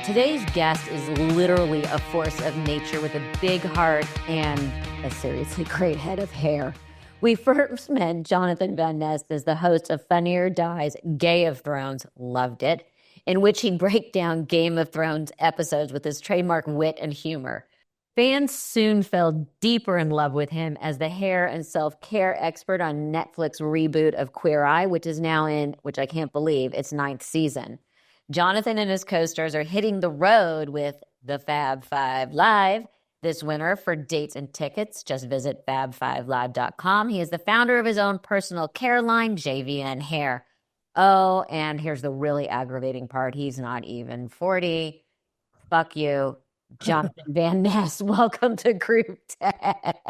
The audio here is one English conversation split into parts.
Today's guest is literally a force of nature with a big heart and a seriously great head of hair. We first met Jonathan Van Ness as the host of Funny or Die's Gay of Thrones, loved it, in which he'd break down Game of Thrones episodes with his trademark wit and humor. Fans soon fell deeper in love with him as the hair and self-care expert on Netflix reboot of Queer Eye, which is now in, which I can't believe, its 9th season. Jonathan and his co-stars are hitting the road with the Fab Five Live this winter. For dates and tickets, just visit fab5live.com. He is the founder of his own personal care line, JVN Hair. Oh, and here's the really aggravating part. He's not even 40. Fuck you, Jonathan Van Ness. Welcome to Group Tech.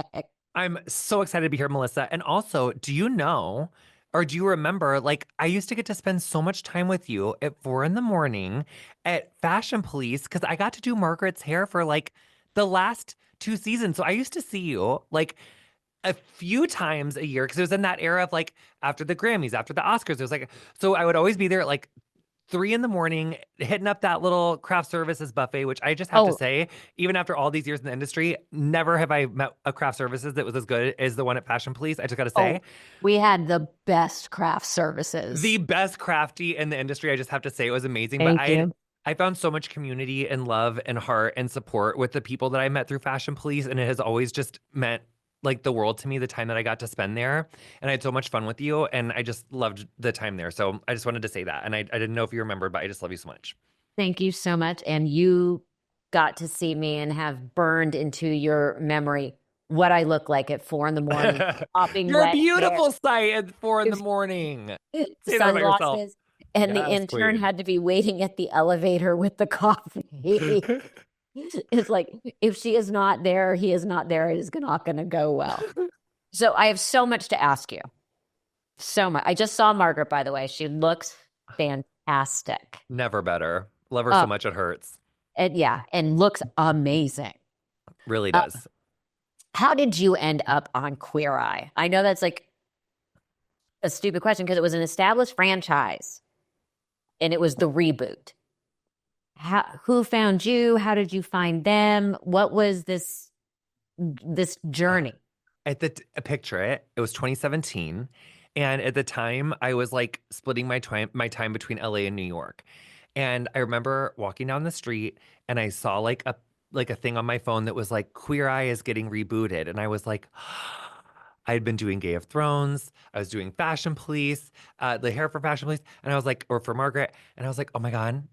I'm so excited to be here, Melissa. And also, do you know, or do you remember, like, I used to get to spend so much time with you at 4 a.m. at Fashion Police because I got to do Margaret's hair for like the last 2 seasons. So I used to see you like a few times a year because it was in that era of like after the Grammys, after the Oscars. It was like, so I would always be there at like 3 a.m, hitting up that little craft services buffet, which I just have to say, even after all these years in the industry, never have I met a craft services that was as good as the one at Fashion Police. I just got to say. We had the best craft services. The best crafty in the industry. I just have to say it was amazing. Thank you. I found so much community and love and heart and support with the people that I met through Fashion Police. And it has always just meant like the world to me, the time that I got to spend there. And I had so much fun with you. And I just loved the time there. So I just wanted to say that. And I didn't know if you remembered, but I just love you so much. Thank you so much. And you got to see me and have burned into your memory what I look like at 4 a.m. You're a beautiful sight at 4 a.m. Say that about yourself. Sunglasses. And the intern had to be waiting at the elevator with the coffee. It's like, if she is not there, he is not there, it is not going to go well. So I have so much to ask you. So much. I just saw Margaret, by the way. She looks fantastic. Never better. Love her so much it hurts. And looks amazing. Really does. How did you end up on Queer Eye? I know that's like a stupid question because it was an established franchise and it was the reboot. Who found you? How did you find them? What was this journey? Picture it. It was 2017. And at the time, I was like splitting my time between LA and New York. And I remember walking down the street and I saw like a thing on my phone that was like, Queer Eye is getting rebooted. And I was like, I had been doing Gay of Thrones. I was doing Fashion Police, the hair for Fashion Police. And I was like, or for Margaret. And I was like, oh my God,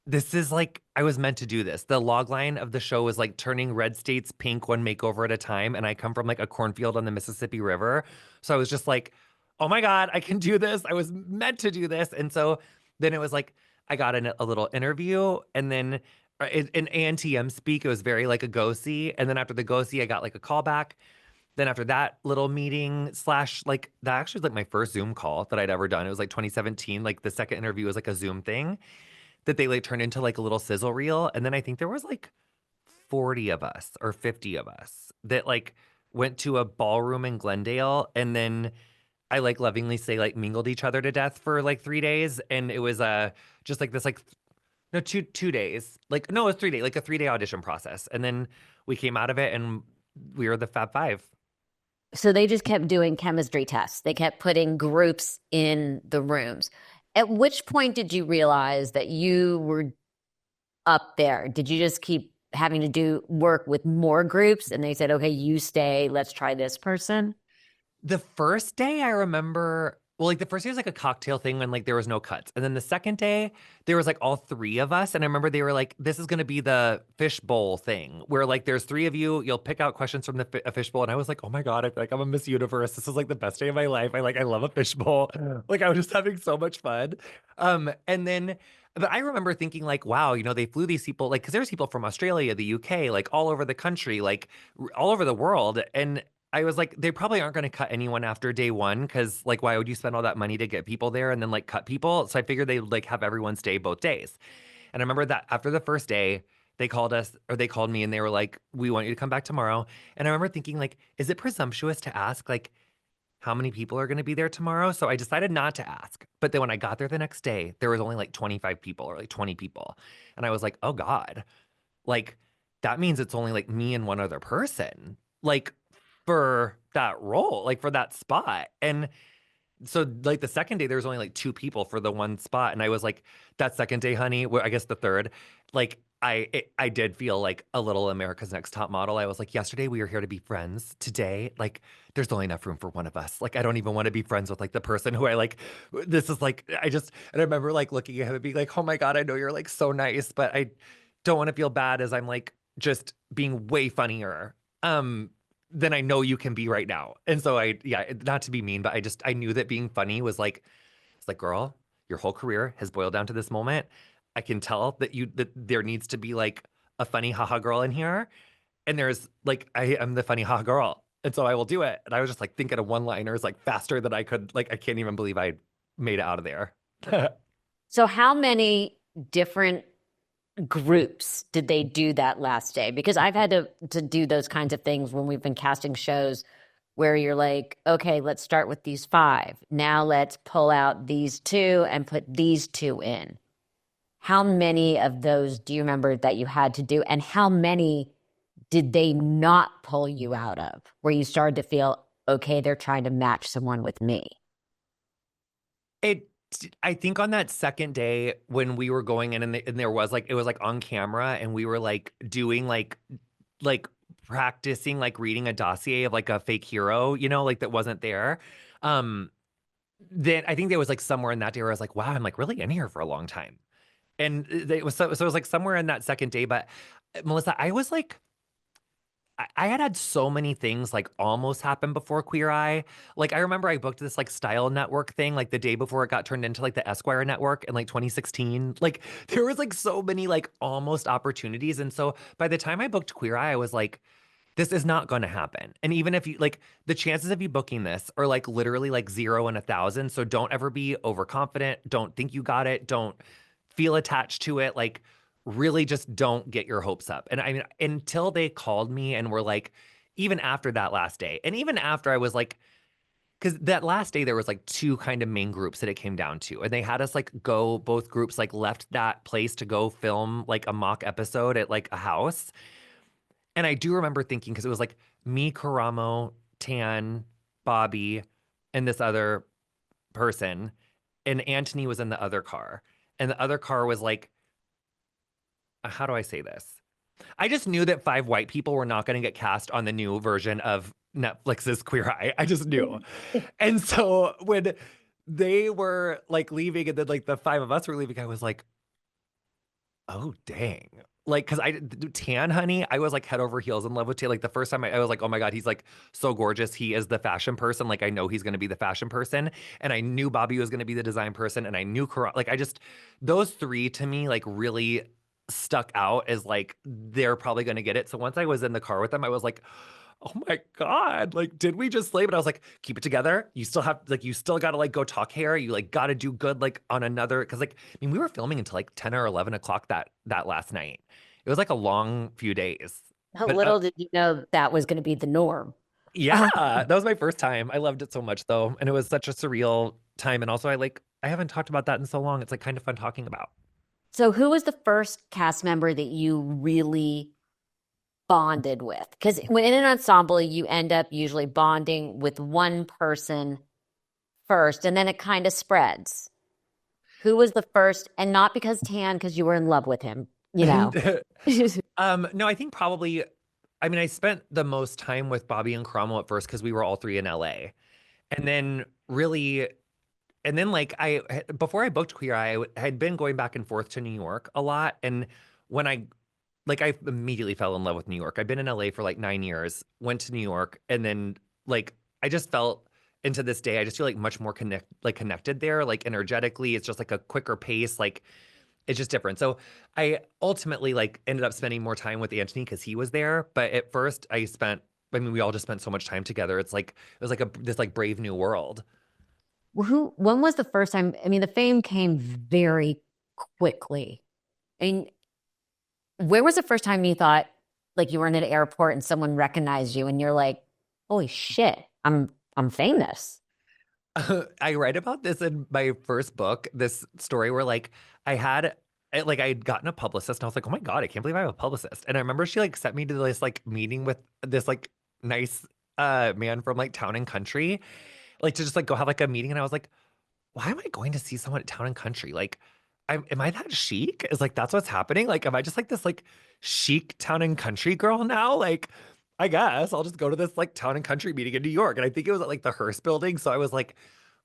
this is like, I was meant to do this. The log line of the show was like turning red states pink one makeover at a time. And I come from like a cornfield on the Mississippi River. So I was just like, oh my God, I can do this. I was meant to do this. And so then it was like, I got a little interview and then in ANTM speak, it was very like a go-see. And then after the go-see, I got like a call back. Then after that little meeting / like that actually was like my first Zoom call that I'd ever done. It was like 2017. Like the second interview was like a Zoom thing that they like turned into like a little sizzle reel. And then I think there was like 40 of us or 50 of us that like went to a ballroom in Glendale. And then I like lovingly say like mingled each other to death for like 3 days. And it was just like this like, no, 2 days. Like, no, it was 3 days, like a 3-day audition process. And then we came out of it and we were the Fab Five. So they just kept doing chemistry tests. They kept putting groups in the rooms. At which point did you realize that you were up there? Did you just keep having to do work with more groups and they said, okay, you stay, let's try this person? The first day I remember, well, like the first day was like a cocktail thing when like there was no cuts. And then the second day there was like all 3 of us. And I remember they were like, this is going to be the fishbowl thing where like there's 3 of you, you'll pick out questions from the a fishbowl. And I was like, oh my God, I feel like I'm a Miss Universe. This is like the best day of my life. I love a fishbowl. Like I was just having so much fun. And then, but I remember thinking like, wow, you know, they flew these people, like, cause there's people from Australia, the UK, like all over the country, like all over the world. And I was like, they probably aren't going to cut anyone after day 1 because, like, why would you spend all that money to get people there and then, like, cut people? So I figured they would, like, have everyone stay both days. And I remember that after the first day, they called me and they were like, we want you to come back tomorrow. And I remember thinking, like, is it presumptuous to ask, like, how many people are going to be there tomorrow. So I decided not to ask. But then when I got there the next day, there was only like 25 people or like 20 people. And I was like, oh God, like that means it's only like me and one other person, like for that role, like for that spot. And so like the second day, there was only like two people for the one spot. And I was like, that second day, honey, well, I guess the third, like I did feel like a little America's Next Top Model. I was like, yesterday we were here to be friends. Today, like, there's only enough room for one of us. Like, I don't even want to be friends with like the person who I like. This is like, and I remember like looking at him and being like, oh my God, I know you're like so nice, but I don't want to feel bad as I'm like just being way funnier. Than I know you can be right now. And so yeah, not to be mean, but I knew that being funny was like, it's like, girl, your whole career has boiled down to this moment. I can tell that there needs to be like a funny haha girl in here. And there's like, I am the funny haha girl. And so I will do it. And I was just like thinking of one-liners like faster than I could. Like, I can't even believe I made it out of there. So how many different groups did they do that last day? Because I've had to do those kinds of things when we've been casting shows where you're like, okay, let's start with these 5. Now let's pull out these 2 and put these 2 in. How many of those do you remember that you had to do? And how many did they not pull you out of where you started to feel, okay, they're trying to match someone with me? I think on that second day when we were going in and there was like, it was like on camera and we were like doing like practicing, like reading a dossier of like a fake hero, you know, like that wasn't there. Um, then I think there was like somewhere in that day where I was like, wow, I'm like really in here for a long time. And it was so it was like somewhere in that second day. But Melissa, I was like, I had so many things like almost happen before Queer Eye. Like I remember I booked this like Style Network thing like the day before it got turned into like the Esquire Network in like 2016. Like there was like so many like almost opportunities. And so by the time I booked Queer Eye, I was like, this is not going to happen. And even if you like the chances of you booking this are like literally like 0 in 1,000. So don't ever be overconfident. Don't think you got it. Don't feel attached to it. Like really just don't get your hopes up. And I mean, until they called me and were like, even after that last day, and even after I was like, because that last day there was like 2 kind of main groups that it came down to. And they had us like go, both groups like left that place to go film like a mock episode at like a house. And I do remember thinking, because it was like me, Karamo, Tan, Bobby, and this other person. And Anthony was in the other car. And the other car was like, how do I say this? I just knew that 5 white people were not going to get cast on the new version of Netflix's Queer Eye. I just knew. And so when they were like leaving and then like the 5 of us were leaving, I was like, oh, dang. Like, cause Tan, honey, I was like head over heels in love with Tan. Like the first time I was like, oh my God, he's like so gorgeous. He is the fashion person. Like, I know he's going to be the fashion person. And I knew Bobby was going to be the design person. And I knew, like, those 3 to me, like really stuck out as like, they're probably going to get it. So once I was in the car with them, I was like, oh my God, like, did we just slay? But I was like, keep it together. You still have, like, you still got to, like, go talk hair. You, like, got to do good, like, on another, because, like, I mean, we were filming until, like, 10 or 11 o'clock that last night. It was, like, a long few days. How But, little did you know that was going to be the norm? yeah, that was my first time. I loved it so much, though. And it was such a surreal time. And also, I haven't talked about that in so long. It's, like, kind of fun talking about. So who was the first cast member that you really bonded with? Because when in an ensemble, you end up usually bonding with one person first, and then it kind of spreads. Who was the first? And not because Tan, because you were in love with him, you know. No, I think probably, I mean, I spent the most time with Bobby and Cromwell at first because we were all 3 in LA. And then really, and then like before I booked Queer Eye, I had been going back and forth to New York a lot. And when I immediately fell in love with New York. I've been in LA for like 9 years, went to New York, and then like I just felt, and to this day, I just feel like much more connected there, like energetically. It's just like a quicker pace, like it's just different. So I ultimately like ended up spending more time with Anthony because he was there. But at first, I mean, we all just spent so much time together. It's like it was like this like brave new world. When was the first time? I mean, the fame came very quickly. I mean, where was the first time you thought like you were in an airport and someone recognized you and you're like, holy shit, I'm famous? I write about this in my first book, this story where like I had like I'd gotten a publicist and I was like, oh my God, I can't believe I have a publicist. And I remember she like sent me to this like meeting with this like nice man from like Town and Country, like to just like go have like a meeting. And I was like, why am I going to see someone at Town and Country? Like, am I that chic? Is like that's what's happening? Like, am I just like this like chic Town and Country girl now? Like, I guess I'll just go to this like Town and Country meeting in New York. And I think it was at like the Hearst building. So I was like,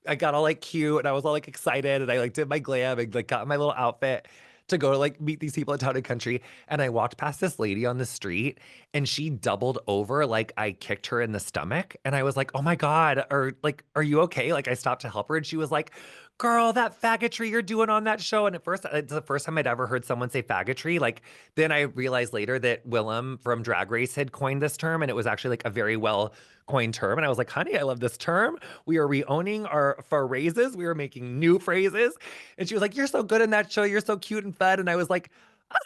I got all like cute and I was all like excited and I like did my glam and like got my little outfit to go to like meet these people in Town and Country. And I walked past this lady on the street and she doubled over like I kicked her in the stomach. And I was like, oh my God, are you okay? Like I stopped to help her and she was like, girl, that faggotry you're doing on that show. And at first, it's the first time I'd ever heard someone say faggotry. Like then I realized later that Willem from Drag Race had coined this term and it was actually like a very well coined term. And I was like, honey, I love this term. We are reowning our phrases. We are making new phrases. And she was like, you're so good in that show. You're so cute and fun. And I was like, "Ah,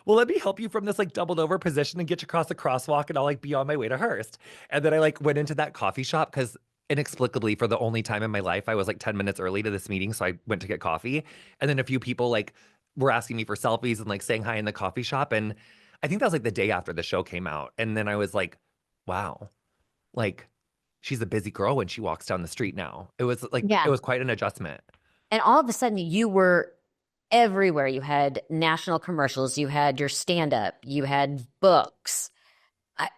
well, let me help you from this like doubled over position and get you across the crosswalk and I'll like be on my way to Hearst. And then I like went into that coffee shop because inexplicably for the only time in my life, I was like 10 minutes early to this meeting. So I went to get coffee. And then a few people like were asking me for selfies and like saying hi in the coffee shop. And I think that was like the day after the show came out. And then I was like, wow, like she's a busy girl when she walks down the street now. It was like, it Yeah. was quite an adjustment. And all of a sudden, you were everywhere. You had national commercials, you had your stand up, you had books. I,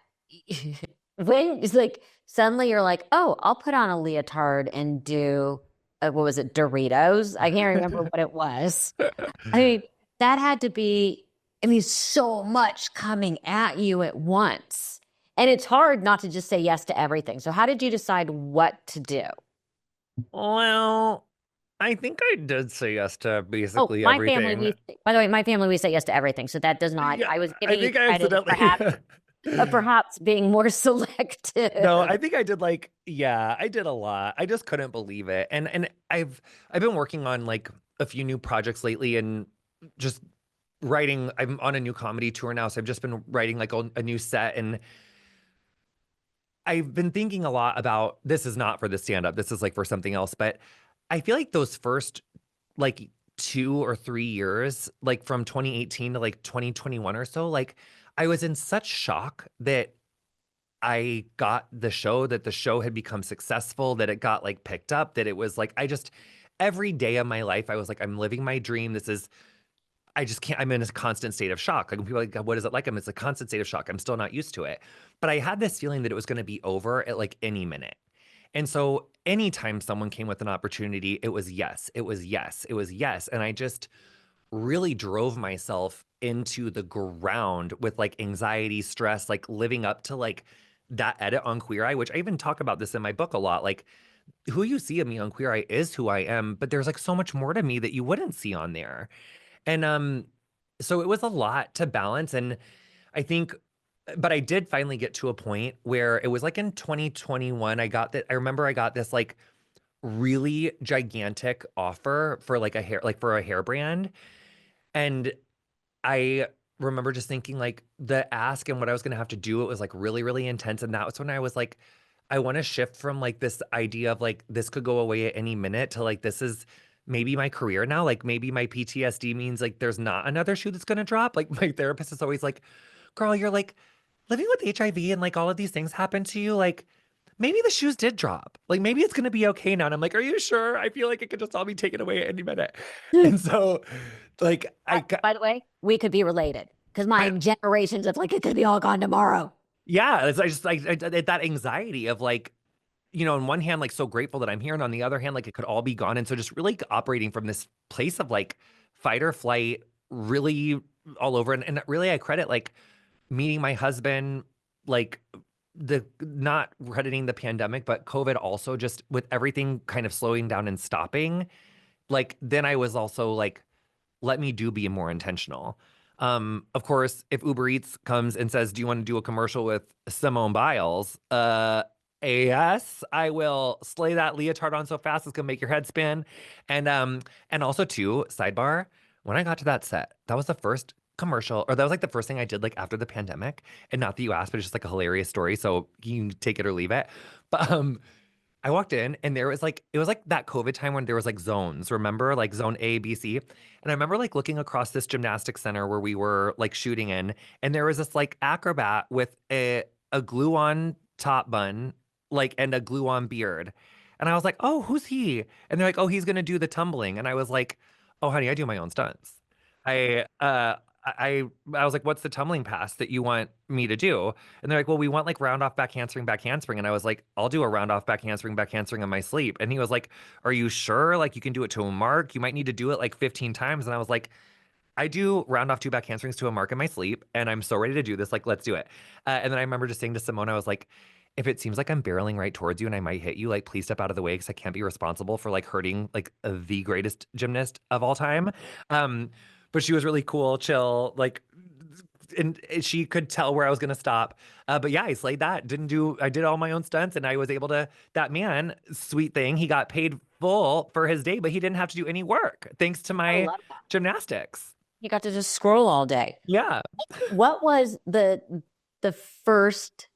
when it's like suddenly you're like, oh, I'll put on a leotard and do, what was it, Doritos? I can't remember what it was. I mean, that had to be, I mean, so much coming at you at once. And it's hard not to just say yes to everything. So, how did you decide what to do? Well, I think I did say yes to Oh, basically my family, everything. we, by the way, my family, we say yes to everything. So that does not, Yeah, I was I giving you think I credit accidentally. of perhaps being more No, selective. I think I did like yeah, I did a lot. I just couldn't believe it. And I've been working on like a few new projects lately and just writing. I'm on a new comedy tour now, so I've just been writing like a new set and I've been thinking a lot about this is not for the stand up. This is like for something else, but I feel like those first like 2 or 3 years, like from 2018 to like 2021 or so, like I was in such shock that I got the show, that the show had become successful, that it got like picked up, that it was like, I just, every day of my life, I was like, I'm living my dream. This is, I just can't, I'm in a constant state of shock. Like when people are like, what is it like? It's a constant state of shock. I'm still not used to it. But I had this feeling that it was going to be over at like any minute. And so anytime someone came with an opportunity, it was yes, it was yes, it was yes. And I just really drove myself into the ground with like anxiety, stress, like living up to like that edit on Queer Eye, which I even talk about this in my book a lot. Like who you see of me on Queer Eye is who I am, but there's like so much more to me that you wouldn't see on there. And so it was a lot to balance. And I think but I did finally get to a point where it was like in 2021, I remember I got this like really gigantic offer for like a hair, like for a hair brand. And I remember just thinking like the ask and what I was going to have to do, it was like really, really intense. And that was when I was like, I want to shift from like this idea of like this could go away at any minute to like this is maybe my career now. Like maybe my PTSD means like there's not another shoe that's going to drop. Like my therapist is always like, girl, you're like living with HIV and like all of these things happen to you. Like maybe the shoes did drop. Like maybe it's going to be okay now. And I'm like, are you sure? I feel like it could just all be taken away at any minute. And so like By the way, we could be related because my I generations of like, it could be all gone tomorrow. yeah, it's I just like that anxiety of like, on one hand, like so grateful that I'm here, and on the other hand, like it could all be gone. And so just really operating from this place of like fight or flight, really all over. And really I credit like meeting my husband, like the not crediting the pandemic, but COVID also just with everything kind of slowing down and stopping. Like then I was also like, let me be more intentional. Of course, if Uber Eats comes and says, "Do you want to do a commercial with Simone Biles?" Yes, I will slay that leotard on so fast it's gonna make your head spin. And also too, sidebar, when I got to that set, that was the first commercial, or that was like the first thing I did like after the pandemic. And not that you asked, but it's just like a hilarious story. So you can take it or leave it. But I walked in and there was like it was like that COVID time when there was like zones, remember? Like zone A, B, C. And I remember like looking across this gymnastics center where we were like shooting in, and there was this like acrobat with a glue-on top bun, like and a glue-on beard. And I was like, "Oh, who's he?" And they're like, "Oh, he's gonna do the tumbling." And I was like, "Oh, honey, I do my own stunts." I uh I I was like, "What's the tumbling pass that you want me to do?" And they're like, "Well, we want like round off back handspring, back handspring." And I was like, "I'll do a round off back handspring in my sleep." And he was like, "Are you sure? Like you can do it to a mark? You might need to do it like 15 times." And I was like, "I do round off two back handsprings to a mark in my sleep, and I'm so ready to do this. Like, let's do it." And then I remember just saying to Simone, I was like, "If it seems like I'm barreling right towards you and I might hit you, like please step out of the way because I can't be responsible for like hurting like the greatest gymnast of all time." Um, but she was really cool, chill, like and she could tell where I was gonna stop. But yeah, I slayed that. I did all my own stunts and I was able to, that man, sweet thing, he got paid full for his day, but he didn't have to do any work thanks to I my love that. gymnastics. You got to just scroll all day. Yeah. What was the first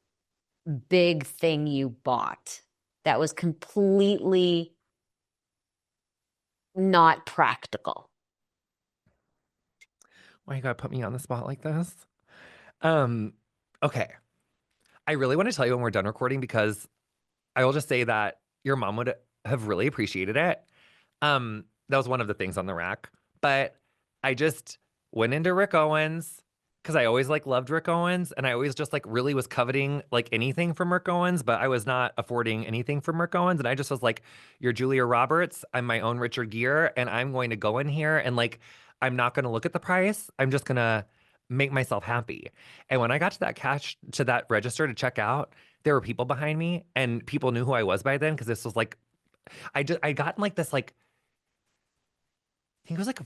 big thing you bought that was completely not practical? Why you gotta put me on the spot like this? Um, okay. I really want to tell you when we're done recording because I will just say that your mom would have really appreciated it. That was one of the things on the rack. But I just went into Rick Owens because I always like loved Rick Owens and I always just like really was coveting like anything from Rick Owens, but I was not affording anything from Rick Owens. And I just was like, "You're Julia Roberts, I'm my own Richard Gere, and I'm going to go in here and like I'm not gonna look at the price. I'm just gonna make myself happy." And when I got to that register to check out, there were people behind me and people knew who I was by then because this was like I gotten like this like I think it was like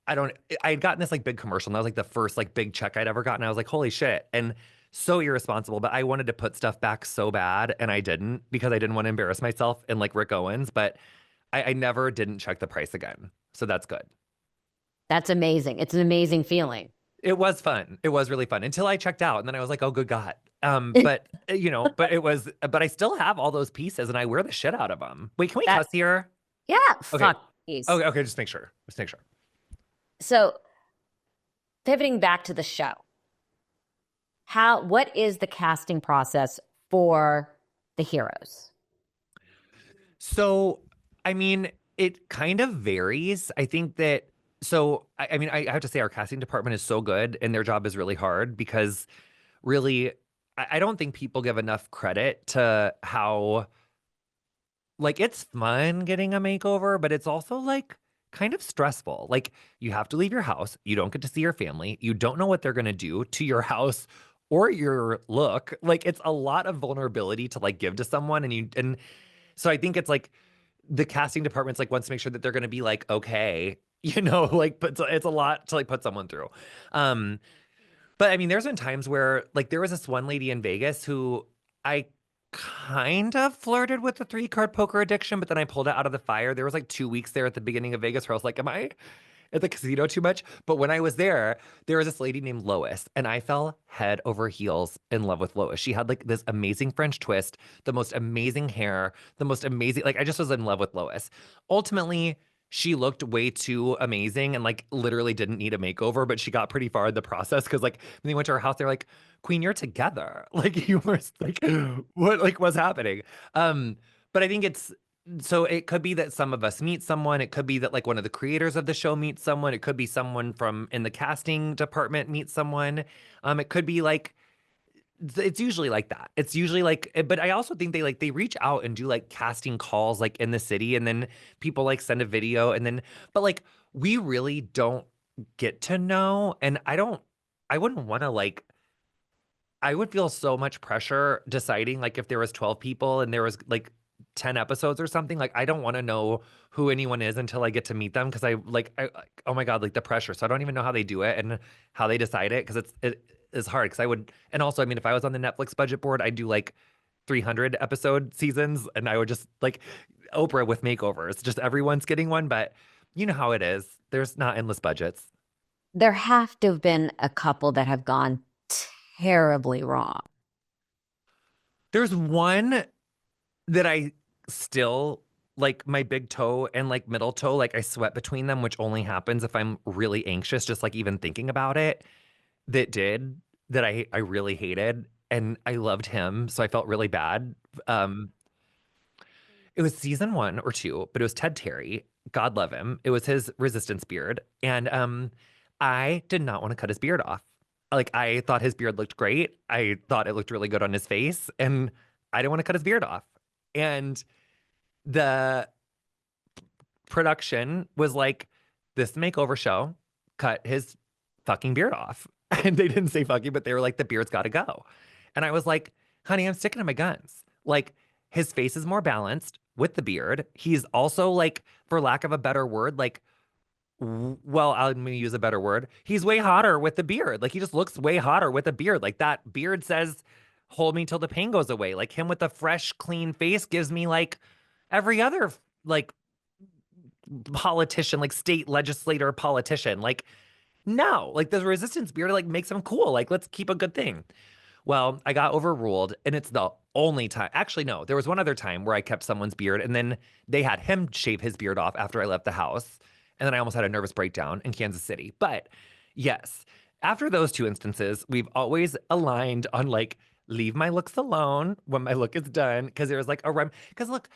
I don't I had gotten this like big commercial and that was like the first like big check I'd ever gotten. I was like, "Holy shit." And so irresponsible, but I wanted to put stuff back so bad and I didn't because I didn't want to embarrass myself in like Rick Owens, but I never didn't check the price again. So that's good. That's amazing. It's an amazing feeling. It was fun. It was really fun until I checked out and then I was like, "Oh, good God." But but I still have all those pieces and I wear the shit out of them. Wait, can we That cuss here? yeah, Okay. fuck please. Okay, okay, just make sure. Just make sure. So pivoting back to the show, what is the casting process for the heroes? So, I mean, it kind of varies. I think that I mean, I have to say our casting department is so good and their job is really hard because really I don't think people give enough credit to how like it's fun getting a makeover, but it's also like kind of stressful. Like you have to leave your house, you don't get to see your family, you don't know what they're gonna do to your house or your look. Like it's a lot of vulnerability to like give to someone, and so I think it's like the casting department's like wants to make sure that they're gonna be like okay, like but it's a lot to like put someone through. Um, but I mean, there's been times where, like, there was this one lady in Vegas who I kind of flirted with the three-card poker addiction, but then I pulled it out of the fire. There was like 2 weeks there at the beginning of Vegas where I was like, am I at the casino too much? But when I was there was this lady named Lois, and I fell head over heels in love with Lois. She had like this amazing French twist, the most amazing hair, the most amazing, like, I just was in love with Lois. Ultimately, she looked way too amazing and like literally didn't need a makeover, but she got pretty far in the process because like when they went to her house, they're like, "Queen, you're together." Like you were like, what like what's happening? But I think it's so it could be that some of us meet someone. It could be that like one of the creators of the show meets someone. It could be someone from in the casting department meets someone. It could be like it's usually like that. It's usually like, but I also think they reach out and do like casting calls like in the city, and then people like send a video, and then, but like we really don't get to know, and I wouldn't want to like, I would feel so much pressure deciding like if there was 12 people and there was like 10 episodes or something. Like I don't want to know who anyone is until I get to meet them because oh my God, like the pressure. So I don't even know how they do it and how they decide it because it is hard because I would, and also I mean if I was on the Netflix budget board, I'd do like 300 episode seasons and I would just like Oprah with makeovers. Just everyone's getting one, but you know how it is. There's not endless budgets. There have to have been a couple that have gone terribly wrong. There's one that I still like my big toe and like middle toe, like I sweat between them, which only happens if I'm really anxious, just like even thinking about it. That did that I really hated. And I loved him, so I felt really bad. Um, it was season 1 or 2, but it was Ted Terry. God love him. It was his resistance beard. And I did not want to cut his beard off. Like I thought his beard looked great. I thought it looked really good on his face. And I didn't want to cut his beard off. And the production was like, this makeover show cut his fucking beard off. And they didn't say fucking, but they were like, the beard's got to go. And I was like, honey, I'm sticking to my guns. Like, his face is more balanced with the beard. He's also like, for lack of a better word, like, well, I'm going to use a better word. He's way hotter with the beard. Like, he just looks way hotter with a beard. Like, that beard says, hold me till the pain goes away. Like, him with a fresh, clean face gives me like every other, like, politician, like state legislator politician. Like, no, like the resistance beard like makes him cool. Like, let's keep a good thing. Well, I got overruled, and it's the only time. Actually, no, there was one other time where I kept someone's beard, and then they had him shave his beard off after I left the house. And then I almost had a nervous breakdown in Kansas City. But yes, after those two instances, we've always aligned on like, leave my looks alone when my look is done. Cause there was like a rhyme. Cause look,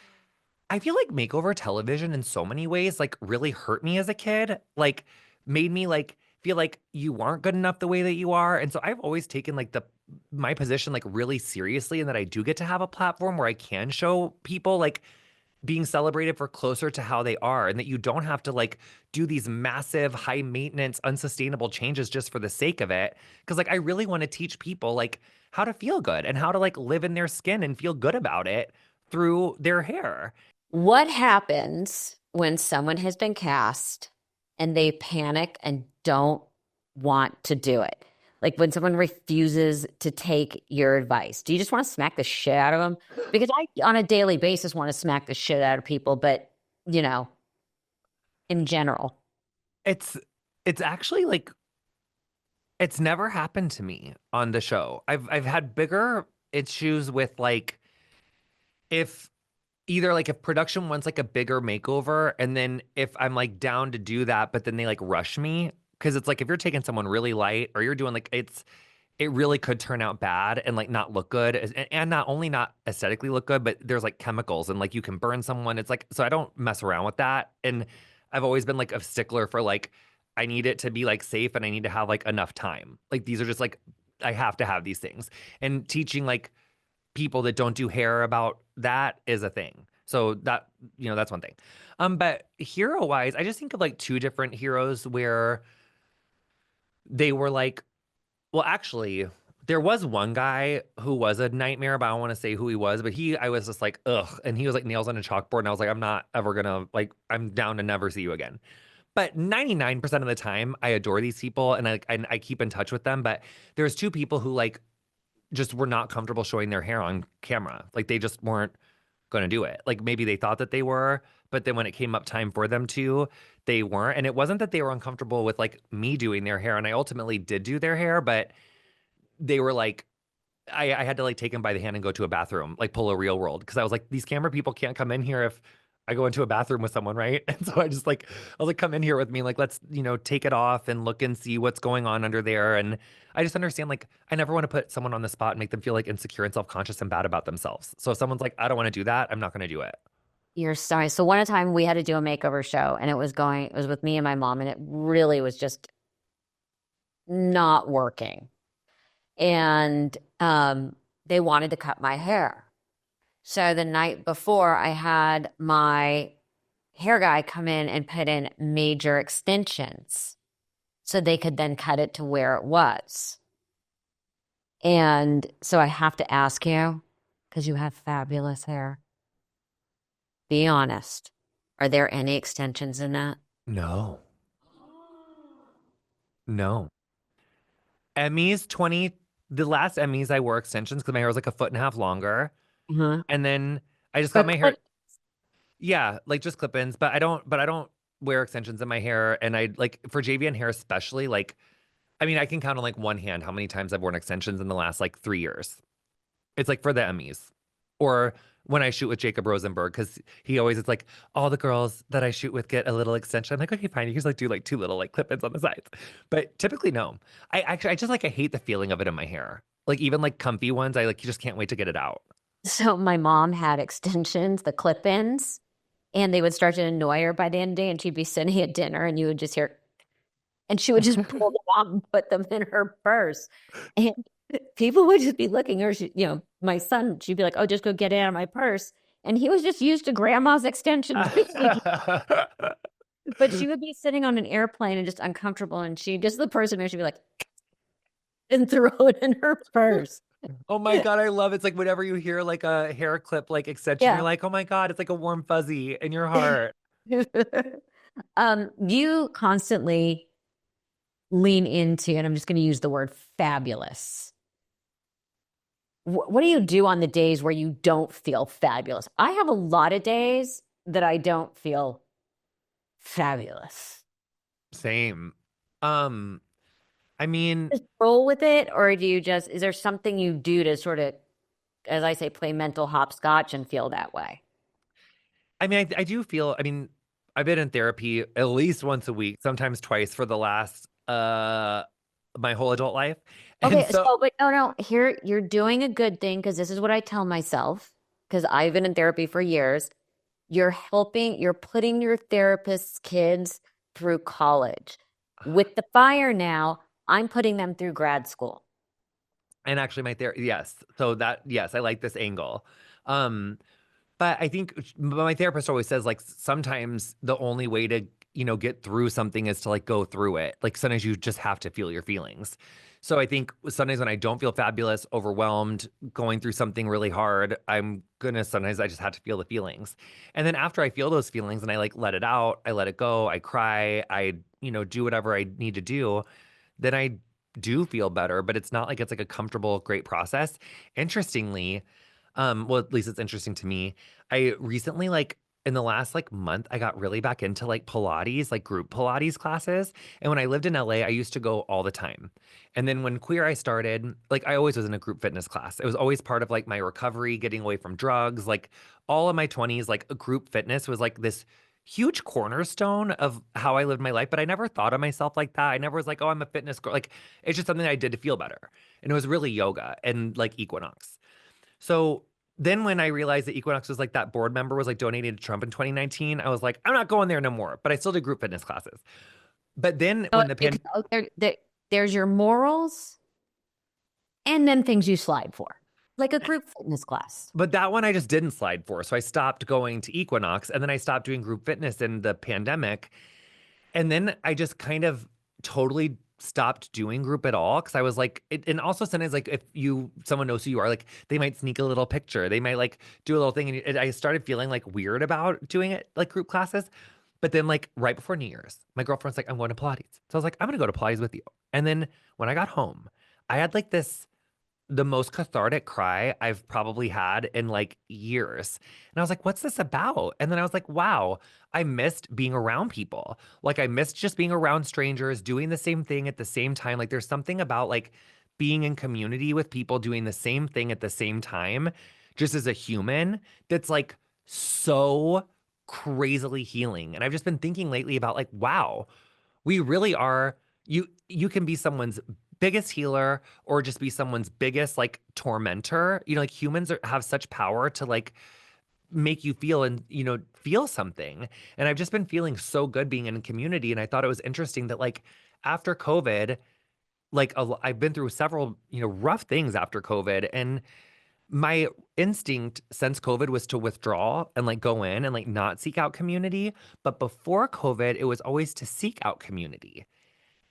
I feel like makeover television in so many ways like really hurt me as a kid. Like made me like feel like you aren't good enough the way that you are. And so I've always taken like the my position like really seriously, and that I do get to have a platform where I can show people like being celebrated for closer to how they are, and that you don't have to like do these massive high maintenance unsustainable changes just for the sake of it. Because like I really want to teach people like how to feel good and how to like live in their skin and feel good about it through their hair. What happens when someone has been cast and they panic and don't want to do it? Like when someone refuses to take your advice, do you just want to smack the shit out of them? Because I, on a daily basis, want to smack the shit out of people, but you know, in general. it's it's actually like it's never happened to me on the show. I've had bigger issues with like if either like if production wants like a bigger makeover, and then if I'm like down to do that, but then they like rush me, because it's like if you're taking someone really light or you're doing like it really could turn out bad and like not look good, and not only not aesthetically look good, but there's like chemicals and like you can burn someone. It's like, so I don't mess around with that. And I've always been like a stickler for like I need it to be like safe, and I need to have like enough time. Like these are just like I have to have these things. And teaching like people that don't do hair about that is a thing. So that, that's one thing. But hero wise, I just think of like two different heroes where they were like, well, actually, there was one guy who was a nightmare, but I don't want to say who he was. But I was just like, ugh. And he was like nails on a chalkboard. And I was like, I'm not ever gonna, like, I'm down to never see you again. But 99% of the time, I adore these people, and I keep in touch with them. But there's two people who like just were not comfortable showing their hair on camera. Like they just weren't going to do it. Like maybe they thought that they were, but then when it came up time for them to, they weren't. And it wasn't that they were uncomfortable with like me doing their hair. And I ultimately did do their hair, but they were like, I had to like take them by the hand and go to a bathroom, like pull a real world. Cause I was like, these camera people can't come in here if I go into a bathroom with someone, right? And so I was like, come in here with me. Like, let's, take it off and look and see what's going on under there. And I just understand, like, I never want to put someone on the spot and make them feel like insecure and self-conscious and bad about themselves. So if someone's like, I don't want to do that, I'm not going to do it. You're sorry. So one time we had to do a makeover show, and it was with me and my mom, and it really was just not working. And they wanted to cut my hair. So the night before, I had my hair guy come in and put in major extensions so they could then cut it to where it was. And so I have to ask you, because you have fabulous hair, be honest. Are there any extensions in that? No. No. The last Emmys I wore extensions because my hair was like a foot and a half longer. Uh-huh. And then I just got But my hair. Yeah, like just clip-ins, but I don't wear extensions in my hair. And I like for JVN hair especially, like I mean, I can count on like one hand how many times I've worn extensions in the last like 3 years. It's like for the Emmys or when I shoot with Jacob Rosenberg, because he always is like, all the girls that I shoot with get a little extension. I'm like, okay, fine. You can just like do like two little like clip-ins on the sides. But typically, no. I just like, I hate the feeling of it in my hair. Like even like comfy ones, I like, you just can't wait to get it out. So my mom had extensions, the clip-ins, and they would start to annoy her by the end of the day, and she'd be sitting at dinner and you would just hear, and she would just pull them out and put them in her purse. And people would just be looking at her. My son, she'd be like, oh, just go get it out of my purse. And he was just used to grandma's extensions. But she would be sitting on an airplane and just uncomfortable. And she just, the person there, she'd be like, and throw it in her purse. Oh my God, I love it. It's like whenever you hear like a hair clip like extension, you're Yeah. like, oh my God, it's like a warm fuzzy in your heart. You constantly lean into, and I'm just going to use the word fabulous. What do you do on the days where you don't feel fabulous? I have a lot of days that I don't feel fabulous. Same. I mean, Just roll with it, or do you just, is there something you do to sort of, as I say, play mental hopscotch and feel that way? I do feel, I mean, I've been in therapy at least once a week, sometimes twice for the last my whole adult life. And Okay, so so but no, here you're doing a good thing because this is what I tell myself because I've been in therapy for years. You're putting your therapist's kids through college. With the fire now, I'm putting them through grad school. and actually my therapist, yes. So that yes, I like this angle. Um But I think my therapist always says like sometimes the only way to, get through something is to like go through it. Like sometimes you just have to feel your feelings. So I think sometimes when I don't feel fabulous, overwhelmed, going through something really hard, sometimes I just have to feel the feelings. And then after I feel those feelings and I like let it out, I let it go, I cry, I, do whatever I need to do, then I do feel better, but it's not like it's like a comfortable, great process. Interestingly, well, at least it's interesting to me. I recently, like in the last like month, I got really back into like Pilates, like group Pilates classes. And when I lived in LA, I used to go all the time. And then when Queer Eye started, like I always was in a group fitness class. It was always part of like my recovery, getting away from drugs. Like all of my 20s, like a group fitness was like this huge cornerstone of how I lived my life. But I never thought of myself like that. I never was like, oh, I'm a fitness girl. Like it's just something I did to feel better. And it was really yoga and like Equinox. So then when I realized that Equinox was like that board member was like donating to Trump in 2019, I was like, I'm not going there no more. But I still did group fitness classes. But then So when the pan there's your morals and then things you slide for, like a group fitness class. but that one I just didn't slide for. So I stopped going to Equinox and then I stopped doing group fitness in the pandemic. And then I just kind of totally stopped doing group at all because I was like, and also sometimes like if someone knows who you are, like they might sneak a little picture, they might like do a little thing, and I started feeling like weird about doing it like group classes. But then like right before New Year's, my girlfriend's like, I'm going to Pilates, so I was like, I'm gonna go to Pilates with you. And then when I got home, I had like the most cathartic cry I've probably had in like years. And I was like, what's this about? And then I was like, wow, I missed being around people. Like I missed just being around strangers, doing the same thing at the same time. Like there's something about like being in community with people doing the same thing at the same time, just as a human, that's like so crazily healing. And I've just been thinking lately about like, wow, we really are you can be someone's biggest healer or just be someone's biggest like tormentor. Like humans have such power to like make you feel and feel something. And I've just been feeling so good being in a community. And I thought it was interesting that like after COVID, like I've been through several rough things after COVID, and my instinct since COVID was to withdraw and like go in and like not seek out community. But before COVID, it was always to seek out community.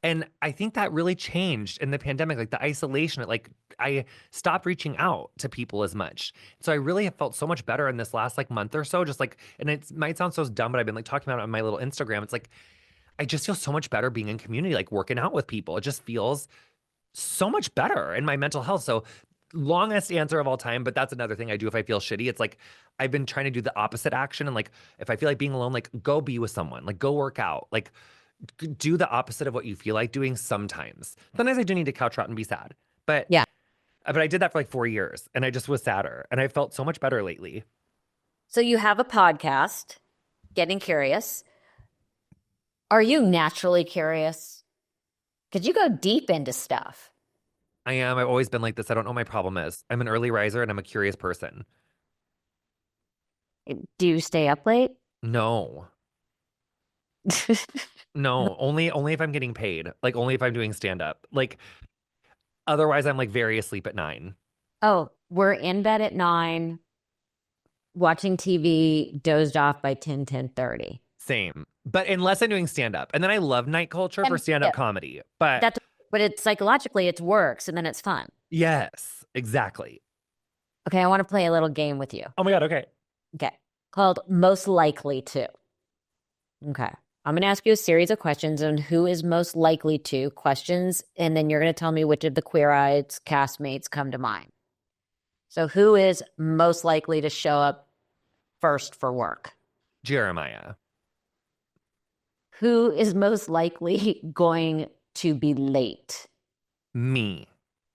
And I think that really changed in the pandemic, like the isolation, like I stopped reaching out to people as much. So I really have felt so much better in this last like month or so, just like, and it might sound so dumb, but I've been like talking about it on my little Instagram. It's like, I just feel so much better being in community, like working out with people. It just feels so much better in my mental health. So longest answer of all time, but that's another thing I do if I feel shitty. It's like I've been trying to do the opposite action. And like, if I feel like being alone, like go be with someone, like go work out, like do the opposite of what you feel like doing sometimes. Sometimes I do need to couch out and be sad. But Yeah. but I did that for like 4 years and I just was sadder and I felt so much better lately. So you have a podcast, Getting Curious. Are you naturally curious? Because you go deep into stuff. I am. I've always been like this. I don't know what my problem is. I'm an early riser and I'm a curious person. Do you stay up late? No. No, only if I'm getting paid. Like only if I'm doing stand up. Like otherwise I'm like very asleep at 9. Oh, we're in bed at 9, watching TV, dozed off by 10:30. Same. But unless I'm doing stand up. And then I love night culture for And stand up yeah, comedy. But that's but it's psychologically it works and then it's fun. yes, exactly. Okay, I want to play a little game with you. Oh my God, okay. Okay. Called Most Likely To. Okay. I'm going to ask you a series of questions on who is most likely to questions, and then you're going to tell me which of the Queer Eyes castmates come to mind. So, who is most likely to show up first for work? Jeremiah. Who is most likely going to be late? Me.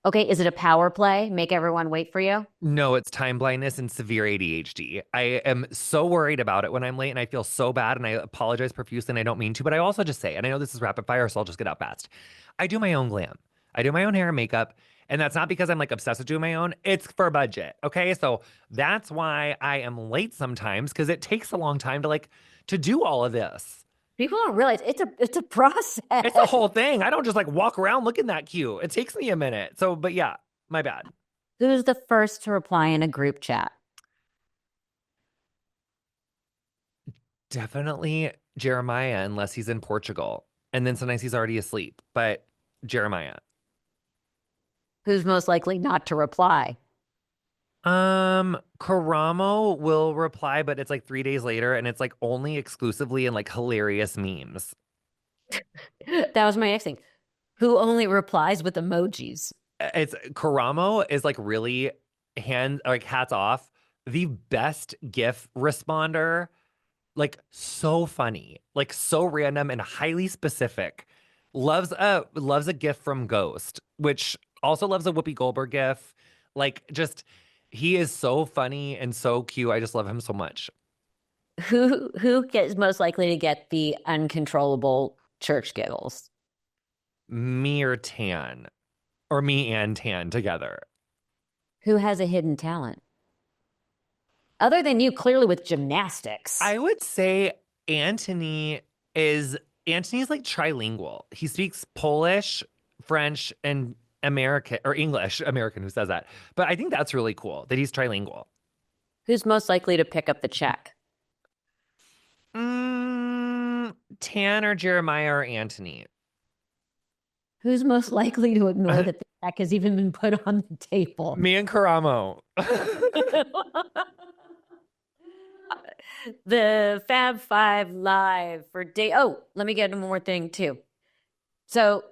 Okay, is it a power play? Make everyone wait for you? No, it's time blindness and severe ADHD. I am so worried about it when I'm late and I feel so bad and I apologize profusely and I don't mean to, but I also just say, and I know this is rapid fire, so I'll just get out fast. I do my own glam. I do my own hair and makeup. And that's not because I'm like obsessed with doing my own. It's for budget. Okay. So that's why I am late sometimes because it takes a long time to do all of this. People don't realize it's a process. It's a whole thing. I don't just like walk around looking that cute. It takes me a minute. So, but yeah, my bad. Who's the first to reply in a group chat? Definitely Jeremiah, unless he's in Portugal. And then sometimes he's already asleep. But Jeremiah. Who's most likely not to reply? Karamo will reply, but it's like 3 days later, and it's like only exclusively in like hilarious memes. That was my next thing. Who only replies with emojis? It's Karamo is like really hats off. The best GIF responder, like so funny, like so random and highly specific. Loves a GIF from Ghost, which also loves a Whoopi Goldberg GIF. Like just he is so funny and so cute. I just love him so much. Who gets most likely to get the uncontrollable church giggles? Me or Tan, or me and Tan together. Who has a hidden talent? Other than you, clearly with gymnastics. I would say Anthony's like trilingual. He speaks Polish, French, and American or English. American, who says that? But I think that's really cool that he's trilingual. Who's most likely to pick up the check? Tan or Jeremiah or Anthony. Who's most likely to ignore that the check has even been put on the table? Me and Karamo. The Fab Five live for day. Oh, let me get one more thing too. So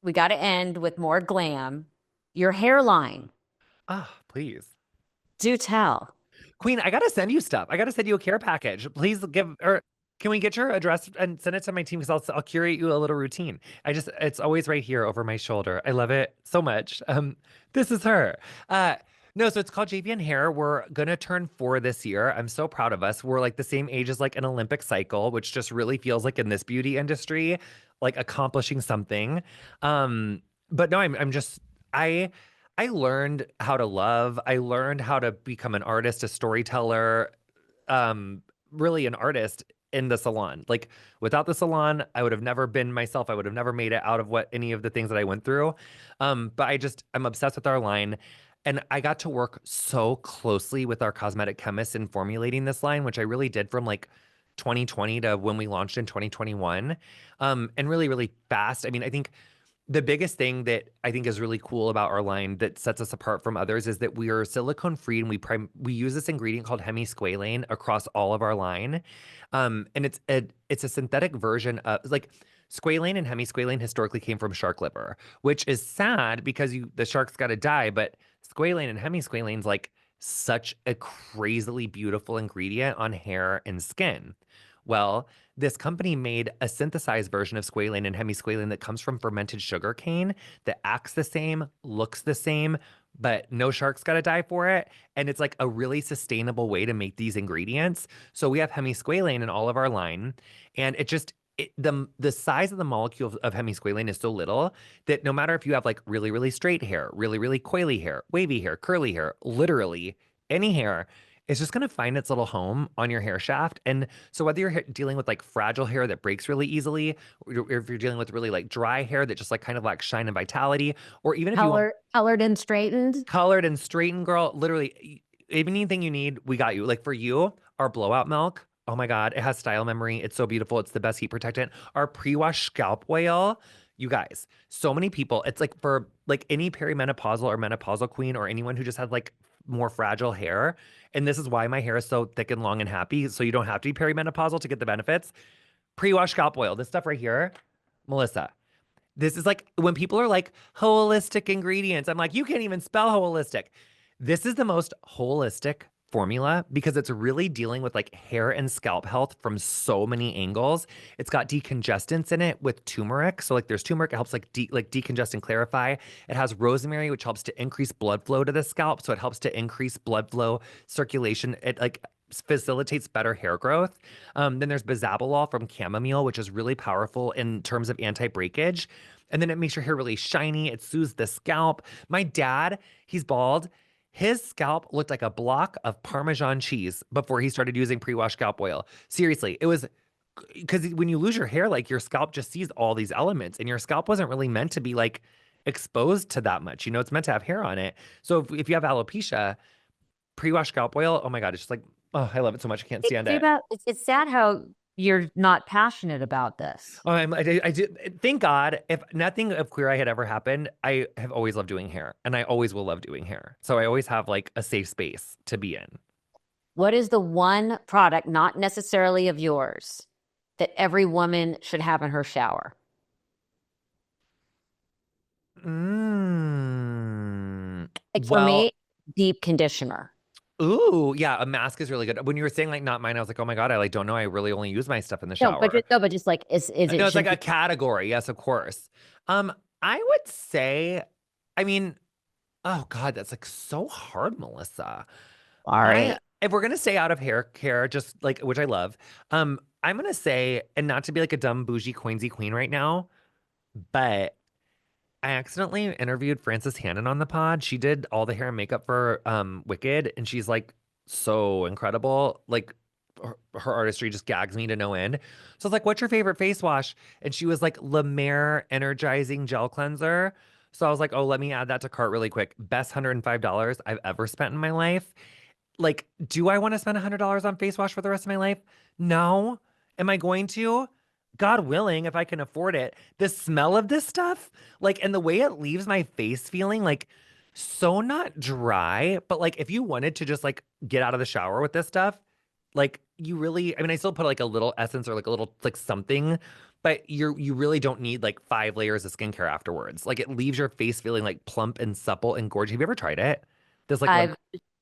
we got to end with more glam. Your hairline. Ah, please. Do tell. Queen, I gotta send you stuff. I gotta send you a care package. Please can we get your address and send it to my team because I'll curate you a little routine. It's always right here over my shoulder. I love it so much. This is her. No, so it's called JVN Hair. We're gonna turn 4 this year. I'm so proud of us. We're like the same age as like an Olympic cycle, which just really feels like in this beauty industry, like accomplishing something. But no, I learned how to love. I learned how to become an artist, a storyteller, really an artist in the salon. Like without the salon, I would have never been myself. I would have never made it out of any of the things that I went through. But I'm obsessed with our line. And I got to work so closely with our cosmetic chemists in formulating this line, which I really did from like 2020 to when we launched in 2021. And really, really fast. I mean, I think the biggest thing that I think is really cool about our line that sets us apart from others is that we are silicone free and we use this ingredient called hemisqualane across all of our line. And it's a synthetic version of like squalane and hemisqualane historically came from shark liver, which is sad because the shark's got to die, but squalane and hemisqualane's like such a crazily beautiful ingredient on hair and skin. Well, this company made a synthesized version of squalane and hemisqualane that comes from fermented sugar cane that acts the same, looks the same, but no shark's got to die for it. And it's like a really sustainable way to make these ingredients. So we have hemisqualane in all of our line, and the size of the molecule of hemisqualane is so little that no matter if you have like really, really straight hair, really, really coily hair, wavy hair, curly hair, literally any hair, it's just going to find its little home on your hair shaft. And so whether you're dealing with like fragile hair that breaks really easily, or if you're dealing with really like dry hair that just like kind of lacks shine and vitality, or even if you want colored and straightened, girl, literally anything you need, we got you. Like for you, our blowout milk. Oh my God, it has style memory. It's so beautiful. It's the best heat protectant. Our pre-wash scalp oil, you guys, so many people, it's like for like any perimenopausal or menopausal queen or anyone who just had like more fragile hair. And this is why my hair is so thick and long and happy. So you don't have to be perimenopausal to get the benefits. Pre-wash scalp oil, this stuff right here, Melissa. This is like when people are like holistic ingredients. I'm like, you can't even spell holistic. This is the most holistic formula because it's really dealing with like hair and scalp health from so many angles. It's got decongestants in it with turmeric. So like there's turmeric, it helps like decongest and clarify. It has rosemary, which helps to increase blood flow to the scalp. So it helps to increase blood flow circulation. It like facilitates better hair growth. Then there's bisabolol from chamomile, which is really powerful in terms of anti-breakage. And then it makes your hair really shiny. It soothes the scalp. My dad, he's bald. His scalp looked like a block of Parmesan cheese before he started using pre-wash scalp oil. Seriously, it was because when you lose your hair, like your scalp just sees all these elements, and your scalp wasn't really meant to be like exposed to that much. You know, it's meant to have hair on it. So if you have alopecia, pre-wash scalp oil, oh my God, it's just like, oh, I love it so much. I can't stand it. It's sad how you're not passionate about this. Oh, I do. Thank God. If nothing of Queer Eye had ever happened, I have always loved doing hair, and I always will love doing hair. So I always have like a safe space to be in. What is the one product, not necessarily of yours, that every woman should have in her shower? Like for me, deep conditioner. Ooh, yeah, a mask is really good. When you were saying like not mine, I was like, oh my God, I like don't know. I really only use my stuff in the shower. But just like is it? No, it's like a category. Yes, of course. I would say, I mean, oh God, that's like so hard, Melissa. All right. If we're gonna stay out of hair care, just like which I love, I'm gonna say, and not to be like a dumb bougie coinsy queen right now, but I accidentally interviewed Frances Hannon on the pod. She did all the hair and makeup for Wicked, and she's like so incredible. Like her artistry just gags me to no end. So I was like, "What's your favorite face wash?" And she was like, La Mer Energizing Gel Cleanser. So I was like, "Oh, let me add that to cart really quick." Best $105 I've ever spent in my life. Like, do I want to spend $100 on face wash for the rest of my life? No. Am I going to? God willing, if I can afford it. The smell of this stuff, like, and the way it leaves my face feeling like so not dry, but like if you wanted to just like get out of the shower with this stuff, like you really, I mean, I still put like a little essence or like a little like something, but you really don't need like 5 layers of skincare afterwards. Like it leaves your face feeling like plump and supple and gorgeous. Have you ever tried it? There's like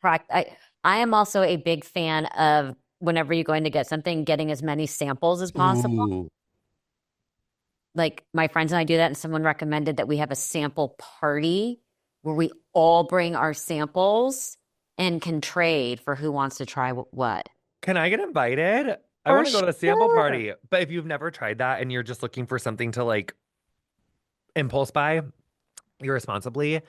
I am also a big fan of whenever you're going to get something, getting as many samples as possible. Ooh. Like my friends and I do that, and someone recommended that we have a sample party where we all bring our samples and can trade for who wants to try what. Can I get invited? I want to go to the sample party. But if you've never tried that and you're just looking for something to like impulse buy irresponsibly,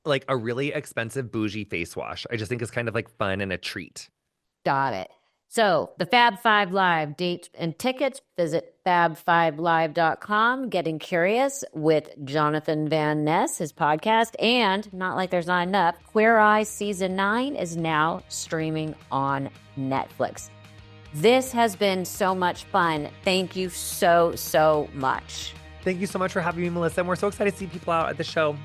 like a really expensive bougie face wash, I just think is kind of like fun and a treat. Got it. So the Fab Five Live dates and tickets, visit fab5live.com. Getting Curious with Jonathan Van Ness, his podcast, and Not Like There's Not Enough, Queer Eye Season 9 is now streaming on Netflix. This has been so much fun. Thank you so, so much. Thank you so much for having me, Melissa. And we're so excited to see people out at the show.